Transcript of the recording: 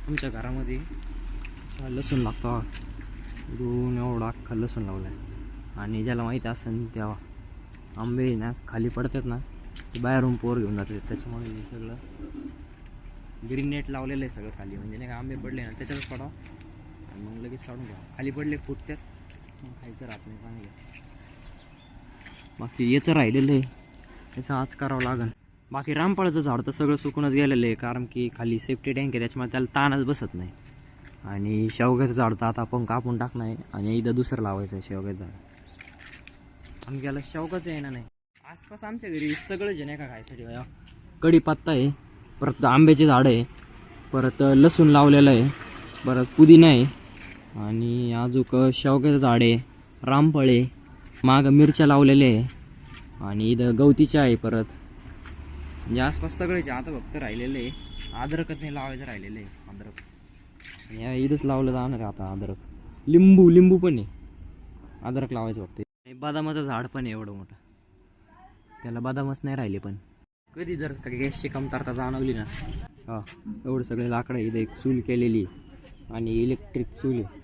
आमच्या घरामध्ये असा लसूण लागतो, दोन एवढा अख्खा लसूण लावला आहे. आणि ज्याला माहिती असेल तेव्हा आंबे ना खाली पडतात ना, ते बाहेरून पोर घेऊन जातात. त्याच्यामुळे हे सगळं ग्रीन नेट लावलेलं आहे सगळं खाली, म्हणजे नाही का आंबे पडले ना त्याच्यातच पडावं आणि मग लगेच काढून घ्या. खाली पडले फुटतात, मग खायचं राहत नाही चांगलं. बाकी याचं राहिलेलं आहे, याचं आज करावं लागेल. बाकी रामफळाचं झाड तर सगळं सुकूनच गेलेलं आहे, कारण की खाली सेफ्टी टँक आहे त्याच्यामुळे त्याला ताणच बसत नाही. आणि शेवग्याचं झाड तर आता आपण कापून टाकणार आहे आणि इथं दुसरं लावायचं आहे शेवग्याचं झाड. आमच्याला शेवगाच आहे ना नाही. आसपास आमच्या घरी सगळंच आहे नाही का खायसाठी. कढीपत्ता आहे, परत आंब्याचे झाड आहे, परत लसूण लावलेलं आहे, परत पुदिना आहे आणि अजून शेवग्याचं झाड आहे, रामफळ आहे, मागं मिरच्या लावलेल्या आहे आणि इथं गवतीच्या आहे. परत म्हणजे आसपास सगळेच आता फक्त राहिलेलं आहे अद्रकच नाही लावायचं राहिलेलं आहे. अद्रक आणि इथंच लावलं जाणार आहे आता अद्रक. लिंबू पण आहे, अद्रक लावायचं फक्त. बदामाचं झाड पण आहे एवढं मोठं, त्याला बदामच नाही राहिले. पण कधी जर गॅसची कमतरता जाणवली ना, एवढं सगळे लाकडं. इथं एक चूल केलेली आणि इलेक्ट्रिक चूल आहे.